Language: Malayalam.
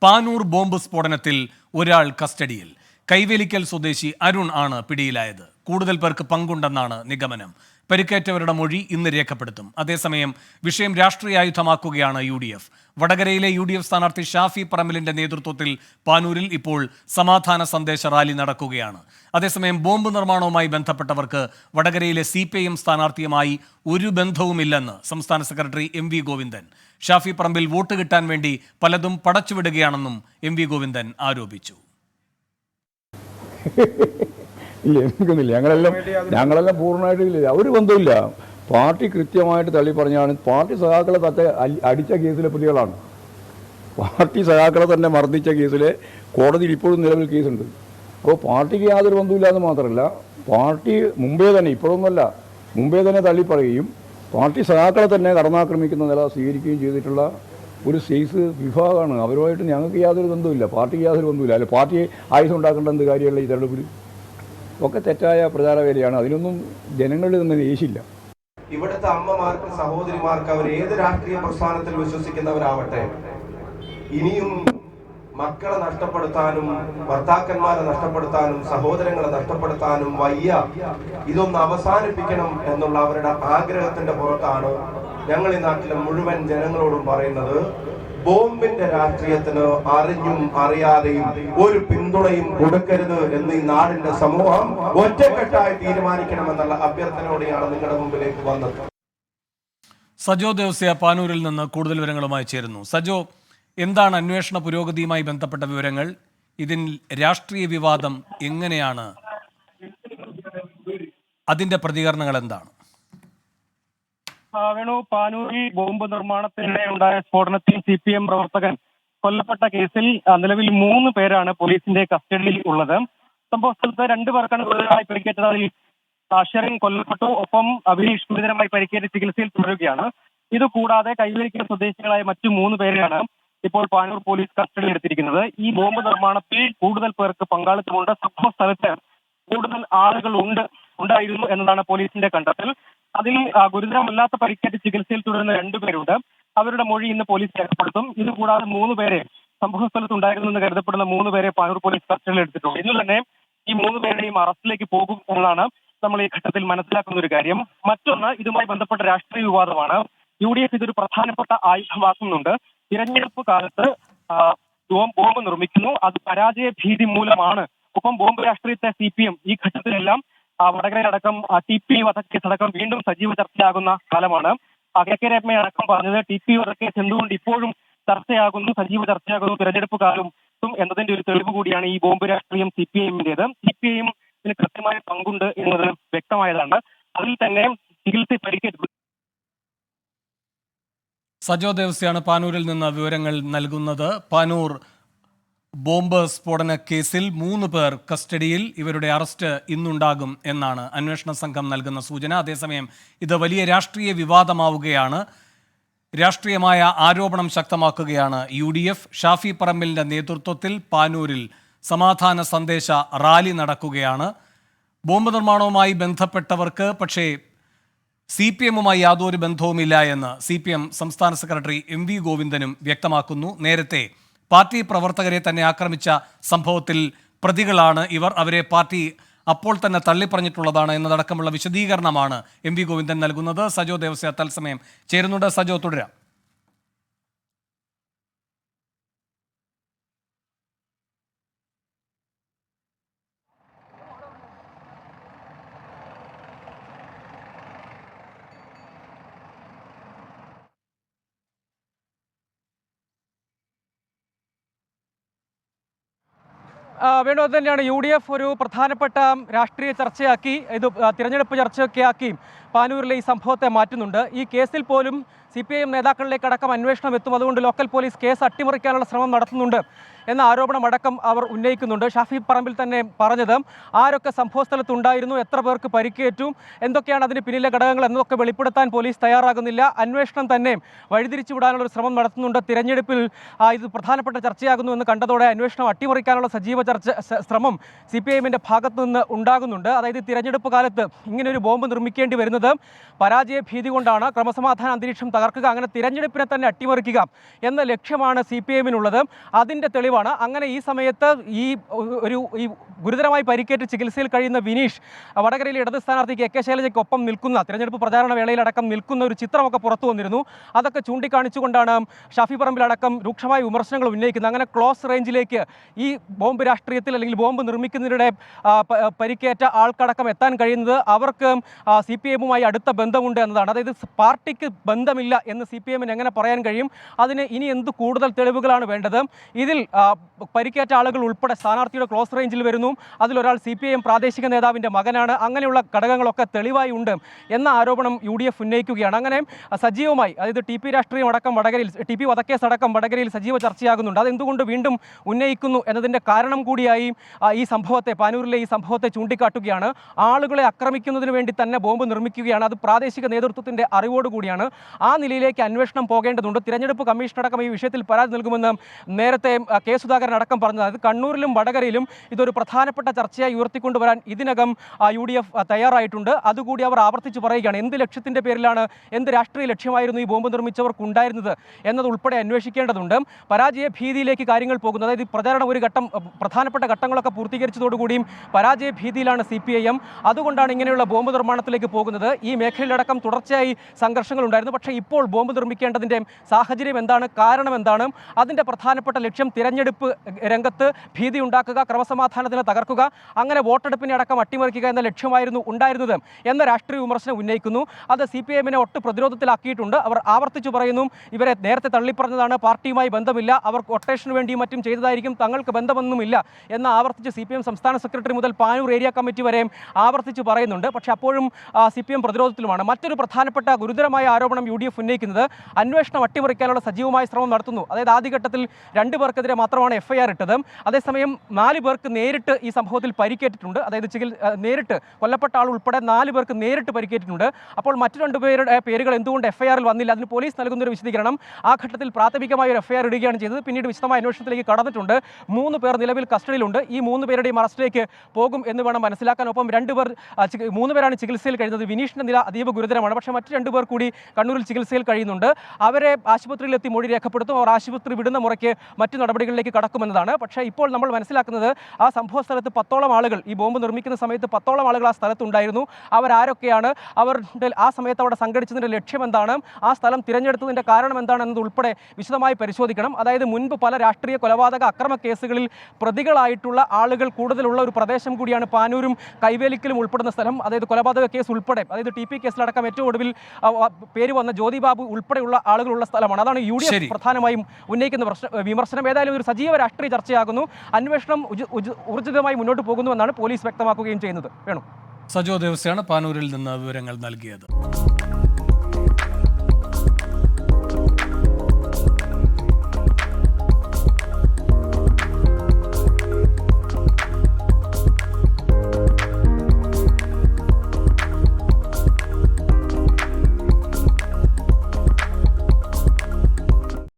പാനൂർ ബോംബ് സ്ഫോടനത്തിൽ ഒരാൾ കസ്റ്റഡിയിൽ. കൈവേലിക്കൽ സ്വദേശി അരുൺ ആണ് പിടിയിലായത്. കൂടുതൽ പേർക്ക് പങ്കുണ്ടെന്നാണ് നിഗമനം. പരിക്കേറ്റവരുടെ മൊഴി ഇന്ന് രേഖപ്പെടുത്തും. അതേസമയം വിഷയം രാഷ്ട്രീയായുധമാക്കുകയാണ് UDF. വടകരയിലെ UDF സ്ഥാനാർത്ഥി ഷാഫി പറമ്പിലിന്റെ നേതൃത്വത്തിൽ പാനൂരിൽ ഇപ്പോൾ സമാധാന സന്ദേശ റാലി നടക്കുകയാണ്. അതേസമയം ബോംബ് നിർമ്മാണവുമായി ബന്ധപ്പെട്ടവർക്ക് വടകരയിലെ CPIM സ്ഥാനാർത്ഥിയുമായി ഒരു ബന്ധവുമില്ലെന്ന് സംസ്ഥാന secretary MV Govindan. Shafi Parambil vote കിട്ടാൻ വേണ്ടി പലതും പടച്ചുവിടുകയാണെന്നും MV ഗോവിന്ദൻ ആരോപിച്ചു. ഇല്ല, എനിക്കൊന്നുമില്ല. ഞങ്ങളെല്ലാം പൂർണ്ണമായിട്ടില്ല, ഒരു ബന്ധമില്ല. പാർട്ടി കൃത്യമായിട്ട് തള്ളി പറഞ്ഞാണ്. പാർട്ടി സഖാക്കളെ അടിച്ച കേസിലെ പ്രതികളാണ്. പാർട്ടി സഖാക്കളെ തന്നെ മർദ്ദിച്ച കേസിലെ കോടതിയിൽ ഇപ്പോഴും നിലവിൽ കേസുണ്ട്. അപ്പോൾ പാർട്ടിക്ക് യാതൊരു ബന്ധമില്ല എന്ന് മാത്രമല്ല, പാർട്ടി മുമ്പേ തന്നെ, ഇപ്പോഴൊന്നുമല്ല, മുമ്പേ തന്നെ തള്ളി പറയുകയും പാർട്ടി സഖാക്കളെ തന്നെ കടന്നാക്രമിക്കുന്ന നില സ്വീകരിക്കുകയും ചെയ്തിട്ടുള്ള ഒരു സൈസ് വിഭാഗമാണ്. അവരുമായിട്ട് ഞങ്ങൾക്ക് യാതൊരു ബന്ധമില്ല, പാർട്ടിക്ക് യാതൊരു ബന്ധമില്ല. അല്ലെ പാർട്ടി ആയുധം ഉണ്ടാക്കേണ്ട എന്ത് കാര്യമല്ല ഈ തെരഞ്ഞെടുപ്പിൽ. ഒക്കെ തെറ്റായ പ്രചാര വേലയാണ്. അതിനൊന്നും ജനങ്ങളിൽ നിന്ന് യേശില്ല. ഇവിടുത്തെ അമ്മമാർക്ക്, സഹോദരിമാർക്ക്, അവർ ഏത് രാഷ്ട്രീയ പ്രസ്ഥാനത്തിൽ വിശ്വസിക്കുന്നവരാവട്ടെ, ഇനിയും മക്കളെ നഷ്ടപ്പെടുത്താനും ഭർത്താക്കന്മാരെ നഷ്ടപ്പെടുത്താനും സഹോദരങ്ങളെ നഷ്ടപ്പെടുത്താനും വയ്യ. ഇതൊന്ന് അവസാനിപ്പിക്കണം എന്നുള്ള അവരുടെ ആഗ്രഹത്തിന്റെ പുറത്താണ് ഞങ്ങൾ ഈ നാട്ടിലെ മുഴുവൻ ജനങ്ങളോടും പറയുന്നത്, ബോംബിന്റെ രാഷ്ട്രീയത്തിന് അറിഞ്ഞും അറിയാതെയും ഒരു പിന്തുണയും കൊടുക്കരുത് എന്ന് ഈ നാടിന്റെ സമൂഹം ഒറ്റക്കെട്ടായി തീരുമാനിക്കണമെന്നുള്ള അഭ്യർത്ഥനയോടെയാണ് നിങ്ങളുടെ മുമ്പിലേക്ക് വന്നത്. സജോ ദേവസ്യ പാനൂരിൽ നിന്ന് കൂടുതൽ വിവരങ്ങളുമായി ചേരുന്നു. സജോ, എന്താണ് അന്വേഷണ പുരോഗതിയുമായി ബന്ധപ്പെട്ട വിവരങ്ങൾ? ഇതിൽ രാഷ്ട്രീയ വിവാദം എങ്ങനെയാണ്? അതിന്റെ പ്രതികരണങ്ങൾ എന്താണ്? വേണു, പാനൂരിൽ ബോംബ് നിർമ്മാണത്തിനിടെ ഉണ്ടായ സ്ഫോടനത്തിൽ CPM പ്രവർത്തകൻ കൊല്ലപ്പെട്ട കേസിൽ നിലവിൽ 3 പേരാണ് പോലീസിന്റെ കസ്റ്റഡിയിൽ ഉള്ളത്. സംഭവ സ്ഥലത്ത് 2 പേർക്കാണ് ഗുരുതരമായി പരിക്കേറ്റത്. അതിൽ ഷെറിൻ കൊല്ലപ്പെട്ടു. ഒപ്പം അഭിനീഷ് ഗുരുതരമായി പരിക്കേറ്റ് ചികിത്സയിൽ തുടരുകയാണ്. ഇതുകൂടാതെ കൈവേലിക്കൽ സ്വദേശികളായ മറ്റു 3 പേരെയാണ് ഇപ്പോൾ പാനൂർ പോലീസ് കസ്റ്റഡിയിൽ എടുത്തിരിക്കുന്നത്. ഈ ബോംബ് നിർമ്മാണത്തിൽ കൂടുതൽ പേർക്ക് പങ്കാളിത്തമുണ്ട്. സംഭവ സ്ഥലത്ത് കൂടുതൽ ആളുകൾ ഉണ്ടായിരുന്നു എന്നതാണ് പോലീസിന്റെ കണ്ടെത്തൽ. അതിൽ ഗുരുതരമല്ലാത്ത പരിക്കേറ്റ് ചികിത്സയിൽ തുടരുന്ന 2 പേരുണ്ട്. അവരുടെ മൊഴി ഇന്ന് പോലീസ് രേഖപ്പെടുത്തും. ഇതുകൂടാതെ 3 പേരെ, സംഭവ സ്ഥലത്ത് ഉണ്ടായിരുന്നെന്ന് കരുതപ്പെടുന്ന 3 പേരെ പാനൂർ പോലീസ് കസ്റ്റഡിയിൽ എടുത്തിട്ടുണ്ട്. ഇന്ന് തന്നെ ഈ 3 പേരുടെയും അറസ്റ്റിലേക്ക് പോകും എന്നതാണ് നമ്മൾ ഈ ഘട്ടത്തിൽ മനസ്സിലാക്കുന്ന ഒരു കാര്യം. മറ്റൊന്ന്, ഇതുമായി ബന്ധപ്പെട്ട രാഷ്ട്രീയ വിവാദമാണ്. UDF ഇതൊരു പ്രധാനപ്പെട്ട ആയുധമാക്കുന്നുണ്ട്. തിരഞ്ഞെടുപ്പ് കാലത്ത് ബോംബ് നിർമ്മിക്കുന്നു, അത് പരാജയ ഭീതി മൂലമാണ്. ഒപ്പം ബോംബ് രാഷ്ട്രീയത്തെ CPM ഈ ഘട്ടത്തിലെല്ലാം വടകരയടക്കം TP വധക്കേസ് അടക്കം വീണ്ടും സജീവ ചർച്ചയാകുന്ന കാലമാണ്. KK രമയടക്കം പറഞ്ഞത് TP വധക്കേസ് എന്തുകൊണ്ട് ഇപ്പോഴും ചർച്ചയാകുന്നു, സജീവ ചർച്ചയാകുന്നു തിരഞ്ഞെടുപ്പ് കാലം എന്നതിന്റെ ഒരു തെളിവ് കൂടിയാണ് ഈ ബോംബ് രാഷ്ട്രീയം CPIMന്റേത്. CPIM ഇതിന് കൃത്യമായ പങ്കുണ്ട് എന്നത് വ്യക്തമായതാണ്. അതിൽ തന്നെ ചികിത്സ പരിക്കേറ്റു. സജോ ദേവസ്യാണ് പാനൂരിൽ നിന്ന് വിവരങ്ങൾ നൽകുന്നത്. പാനൂർ ബോംബ് സ്ഫോടന കേസിൽ 3 പേർ കസ്റ്റഡിയിൽ. ഇവരുടെ അറസ്റ്റ് ഇന്നുണ്ടാകും എന്നാണ് അന്വേഷണ സംഘം നൽകുന്ന സൂചന. അതേസമയം ഇത് വലിയ രാഷ്ട്രീയ വിവാദമാവുകയാണ്. രാഷ്ട്രീയമായ ആരോപണം ശക്തമാക്കുകയാണ് UDF. ഷാഫി പറമ്പിലിന്റെ നേതൃത്വത്തിൽ പാനൂരിൽ സമാധാന സന്ദേശ റാലി നടക്കുകയാണ്. ബോംബ് നിർമ്മാണവുമായി ബന്ധപ്പെട്ടവർക്ക് പക്ഷേ CPMുമായി യാതൊരു ബന്ധവുമില്ല എന്ന് CPM സംസ്ഥാന സെക്രട്ടറി MV ഗോവിന്ദനും വ്യക്തമാക്കുന്നു. നേരത്തെ പാർട്ടി പ്രവർത്തകരെ തന്നെ ആക്രമിച്ച സംഭവത്തിൽ പ്രതികളാണ് ഇവർ. അവരെ പാർട്ടി അപ്പോൾ തന്നെ തള്ളിപ്പറഞ്ഞിട്ടുള്ളതാണ് എന്നതടക്കമുള്ള വിശദീകരണമാണ് MV ഗോവിന്ദൻ നൽകുന്നത്. സജോ ദേവസ്യ തത്സമയം ചേരുന്നുണ്ട്. സജോ, തുടരാം. വേണു, അത് തന്നെയാണ് UDF ഒരു പ്രധാനപ്പെട്ട രാഷ്ട്രീയ ചർച്ചയാക്കി, ഇത് തിരഞ്ഞെടുപ്പ് ചർച്ചയൊക്കെ ആക്കി പാനൂരിലെ ഈ സംഭവത്തെ മാറ്റുന്നുണ്ട്. ഈ കേസിൽ പോലും CPIM നേതാക്കളിലേക്കടക്കം അന്വേഷണം എത്തും. അതുകൊണ്ട് ലോക്കൽ പോലീസ് കേസ് അട്ടിമറിക്കാനുള്ള ശ്രമം നടത്തുന്നുണ്ട് എന്ന ആരോപണമടക്കം അവർ ഉന്നയിക്കുന്നുണ്ട്. ഷാഫി പറമ്പിൽ തന്നെ പറഞ്ഞത് ആരൊക്കെ സംഭവസ്ഥലത്തുണ്ടായിരുന്നു, എത്ര പേർക്ക് പരിക്കേറ്റു, എന്തൊക്കെയാണ് അതിന് പിന്നിലെ ഘടകങ്ങൾ എന്നതൊക്കെ വെളിപ്പെടുത്താൻ പോലീസ് തയ്യാറാകുന്നില്ല. അന്വേഷണം തന്നെ വഴിതിരിച്ചു വിടാനുള്ള ഒരു ശ്രമം നടത്തുന്നുണ്ട്. തിരഞ്ഞെടുപ്പിൽ ഇത് പ്രധാനപ്പെട്ട ചർച്ചയാകുന്നു എന്ന് കണ്ടതോടെ അന്വേഷണം അട്ടിമറിക്കാനുള്ള സജീവ ശ്രമം CPIMന്റെ ഭാഗത്തു നിന്ന് ഉണ്ടാകുന്നുണ്ട്. അതായത് തിരഞ്ഞെടുപ്പ് കാലത്ത് ഇങ്ങനെയൊരു ബോംബ് നിർമ്മിക്കേണ്ടി വരുന്നത് ചെയ്യുന്നത് പരാജയ ഭീതി കൊണ്ടാണ്, ക്രമസമാധാന അന്തരീക്ഷം തകർക്കുക, അങ്ങനെ തിരഞ്ഞെടുപ്പിനെ തന്നെ അട്ടിമറിക്കുക എന്ന ലക്ഷ്യമാണ് CPM-നുള്ളത്. അതിൻ്റെ തെളിവാണ്. അങ്ങനെ ഈ സമയത്ത് ഈ ഗുരുതരമായി പരിക്കേറ്റ് ചികിത്സയിൽ കഴിയുന്ന വിനീഷ് വടകരയിലെ ഇടത് സ്ഥാനാർത്ഥി കെ ശൈലജയ്ക്കൊപ്പം നിൽക്കുന്ന, തിരഞ്ഞെടുപ്പ് പ്രചാരണ വേളയിലടക്കം നിൽക്കുന്ന ഒരു ചിത്രമൊക്കെ പുറത്തു വന്നിരുന്നു. അതൊക്കെ ചൂണ്ടിക്കാണിച്ചുകൊണ്ടാണ് ഷാഫി പറമ്പിലടക്കം രൂക്ഷമായ വിമർശനങ്ങൾ ഉന്നയിക്കുന്നത്. അങ്ങനെ ക്ലോസ് റേഞ്ചിലേക്ക് ഈ ബോംബ് രാഷ്ട്രീയത്തിൽ അല്ലെങ്കിൽ ബോംബ് നിർമ്മിക്കുന്നതിനിടെ പരിക്കേറ്റ ആൾക്കടക്കം എത്താൻ കഴിയുന്നത് അവർക്ക് CPM-വുമായി അടുത്ത ബന്ധമുണ്ട് എന്നതാണ്. അതായത് പാർട്ടിക്ക് ബന്ധമില്ല എന്ന് CPM-ന് എങ്ങനെ പറയാൻ കഴിയും? അതിന് ഇനി എന്ത് കൂടുതൽ തെളിവുകളാണ് വേണ്ടത്? ഇതിൽ പരിക്കേറ്റ ആളുകൾ ഉൾപ്പെടെ സ്ഥാനാർത്ഥിയുടെ ക്ലോസ് റേഞ്ചിൽ വരുന്നു. അതിലൊരാൾ CPM പ്രാദേശിക നേതാവിൻ്റെ മകനാണ്. അങ്ങനെയുള്ള ഘടകങ്ങളൊക്കെ തെളിവായി ഉണ്ട് എന്ന ആരോപണം UDF ഉന്നയിക്കുകയാണ്. അങ്ങനെ സജീവമായി, അതായത് TP രാഷ്ട്രീയം അടക്കം വടകരയിൽ, TP വധക്കേസ് അടക്കം വടകരയിൽ സജീവ ചർച്ചയാകുന്നുണ്ട്. അതെന്തുകൊണ്ട് വീണ്ടും ഉന്നയിക്കുന്നു എന്നതിൻ്റെ കാരണം കൂടിയായി ഈ സംഭവത്തെ, പാനൂരിലെ ഈ സംഭവത്തെ ചൂണ്ടിക്കാട്ടുകയാണ്. ആളുകളെ ആക്രമിക്കുന്നതിന് വേണ്ടി തന്നെ ബോംബ് നിർമ്മിക്കുകയാണ്. അത് പ്രാദേശിക നേതൃത്വത്തിൻ്റെ അറിവോടുകൂടിയാണ്. ആ നിലയിലേക്ക് അന്വേഷണം പോകേണ്ടതുണ്ട്. തിരഞ്ഞെടുപ്പ് കമ്മീഷനടക്കം ഈ വിഷയത്തിൽ പരാതി നൽകുമെന്ന് നേരത്തെ കെ സുധാകരൻ അടക്കം പറഞ്ഞത്. അത് കണ്ണൂരിലും വടകരയിലും ഇതൊരു പ്രധാനപ്പെട്ട ചർച്ചയായി ഉയർത്തിക്കൊണ്ടുവരാൻ ഇതിനകം UDF തയ്യാറായിട്ടുണ്ട്. അതുകൂടി അവർ ആവർത്തിച്ച് പറയുകയാണ്. എന്ത് ലക്ഷ്യത്തിൻ്റെ പേരിലാണ്, എന്ത് രാഷ്ട്രീയ ലക്ഷ്യമായിരുന്നു ഈ ബോംബ് നിർമ്മിച്ചവർക്കുണ്ടായിരുന്നത് എന്നതുൾപ്പെടെ അന്വേഷിക്കേണ്ടതുണ്ട്. പരാജയ ഭീതിയിലേക്ക് കാര്യങ്ങൾ പോകുന്നത്, അതായത് പ്രചാരണം ഒരു ഘട്ടം, പ്രധാനപ്പെട്ട ഘട്ടങ്ങളൊക്കെ പൂർത്തീകരിച്ചതോടുകൂടിയും പരാജയ ഭീതിയിലാണ് CPIM. അതുകൊണ്ടാണ് ഇങ്ങനെയുള്ള ബോംബ് നിർമ്മാണത്തിലേക്ക് പോകുന്നത്. ഈ മേഖലയിലടക്കം തുടർച്ചയായി സംഘർഷങ്ങൾ ഉണ്ടായിരുന്നു. പക്ഷേ ഇപ്പോൾ ബോംബ് നിർമ്മിക്കേണ്ടതിൻ്റെ സാഹചര്യം എന്താണ്, കാരണം എന്താണ്? അതിൻ്റെ പ്രധാനപ്പെട്ട ലക്ഷ്യം തിരഞ്ഞെടുപ്പ് രംഗത്ത് ഭീതി ഉണ്ടാക്കുക, ക്രമസമാധാനത്തിന് തകർക്കുക, അങ്ങനെ വോട്ടെടുപ്പിനെ അടക്കം അട്ടിമറിക്കുക എന്ന ലക്ഷ്യമായിരുന്നു ഉണ്ടായിരുന്നത് എന്ന രാഷ്ട്രീയ വിമർശനം ഉന്നയിക്കുന്നു. അത് CPM-നെ ഒട്ട് പ്രതിരോധത്തിലാക്കിയിട്ടുണ്ട്. അവർ ആവർത്തിച്ചു പറയുന്നു, ഇവരെ നേരത്തെ തള്ളിപ്പറഞ്ഞതാണ്, പാർട്ടിയുമായി ബന്ധമില്ല, അവർ കൊട്ടേഷന് വേണ്ടിയും മറ്റും ചെയ്തതായിരിക്കും, തങ്ങൾക്ക് ബന്ധമൊന്നുമില്ല എന്ന് ആവർത്തിച്ച് CPM സംസ്ഥാന സെക്രട്ടറി മുതൽ പാനൂർ ഏരിയ കമ്മിറ്റി വരെ ആവർത്തിച്ച് പറയുന്നുണ്ട്. പക്ഷേ അപ്പോഴും CPM പ്രതിരോധത്തിലുമാണ്. മറ്റൊരു പ്രധാനപ്പെട്ട ഗുരുതരമായ ആരോപണം UDF ഉന്നയിക്കുന്നത്, അന്വേഷണം അട്ടിമറിക്കാനുള്ള സജീവമായ ശ്രമം നടത്തുന്നു. അതായത് ആദ്യഘട്ടത്തിൽ 2 പേർക്കെതിരെ മാത്രമാണ് FIR ഇട്ടത്. അതേസമയം 4 പേർക്ക് നേരിട്ട് ഈ സംഭവത്തിൽ പരിക്കേറ്റിട്ടുണ്ട്. അതായത് നേരിട്ട് കൊല്ലപ്പെട്ട ആൾ ഉൾപ്പെടെ 4 പേർക്ക് നേരിട്ട് പരിക്കേറ്റിട്ടുണ്ട്. അപ്പോൾ മറ്റു 2 പേരുടെ പേരുകൾ എന്തുകൊണ്ട് FIR-ൽ വന്നില്ല? അതിന് പോലീസ് നൽകുന്നൊരു വിശദീകരണം, ആ ഘട്ടത്തിൽ പ്രാഥമികമായ ഒരു FIR ഇടുകയാണ് ചെയ്തത്. പിന്നീട് വിശദമായ അന്വേഷണത്തിലേക്ക് കടന്നിട്ടുണ്ട്. 3 പേർ നിലവിൽ കസ്റ്റഡിയിലുണ്ട്. ഈ 3 പേരുടെയും അറസ്റ്റിലേക്ക് പോകും എന്ന് വേണം മനസ്സിലാക്കാൻ. ഒപ്പം 3 പേരാണ് ചികിത്സയിൽ കഴിയുന്നത്. വിനീഷിൻ്റെ നില അതീവ ഗുരുതരമാണ്. പക്ഷേ മറ്റ് 2 പേർ കൂടി കണ്ണൂരിൽ ചികിത്സയിൽ കഴിയുന്നുണ്ട്. അവരെ ആശുപത്രിയിലെത്തി മൊഴി രേഖപ്പെടുത്തും. അവർ ആശുപത്രി വിടുന്ന മുറയ്ക്ക് മറ്റു നടപടികളിലേക്ക് കടക്കുമെന്നതാണ്. പക്ഷേ ഇപ്പോൾ നമ്മൾ മനസ്സിലാക്കുന്നത്, ആ സംഭവ സ്ഥലത്ത് 10ഓളം ആളുകൾ, ഈ ബോംബ് നിർമ്മിക്കുന്ന സമയത്ത് 10ഓളം ആളുകൾ ആ സ്ഥലത്തുണ്ടായിരുന്നു. അവരാരൊക്കെയാണ്, അവരുടെ ആ സമയത്ത് അവിടെ സംഘടിച്ചതിൻ്റെ ലക്ഷ്യം എന്താണ്, ആ സ്ഥലം തിരഞ്ഞെടുത്തതിൻ്റെ കാരണം എന്താണെന്നത് ഉൾപ്പെടെ വിശദമായി പരിശോധിക്കണം. അതായത് മുൻപ് പല രാഷ്ട്രീയ കൊലപാതക അക്രമ കേസുകളിൽ പ്രതികളായിട്ടുള്ള ആളുകൾ കൂടുതലുള്ള ഒരു പ്രദേശം കൂടിയാണ് പാനൂരും കൈവേലിക്കലും ഉൾപ്പെടുന്ന സ്ഥലം. അതായത് കൊലപാതക കേസ് ഉൾപ്പെടെ, അതായത് TP കേസിലടക്കം ഏറ്റവും ഒടുവിൽ പേര് വന്ന ജ്യോതിബാബു ഉൾപ്പെടെയുള്ള ആളുകളുള്ള സ്ഥലമാണ്. അതാണ് UDF പ്രധാനമായും ഉന്നയിക്കുന്ന വിമർശനം. ഏതായാലും ഒരു സജീവ രാഷ്ട്രീയ ചർച്ചയാകുന്നു. അന്വേഷണം ഊർജിതമായി മുന്നോട്ട് പോകുന്നുവെന്നാണ് പോലീസ് വ്യക്തമാക്കുകയും ചെയ്യുന്നത്. വേണു. സജോ ദേവസ്യാണ് പാനൂരിൽ നിന്ന് വിവരങ്ങൾ നൽകിയത്.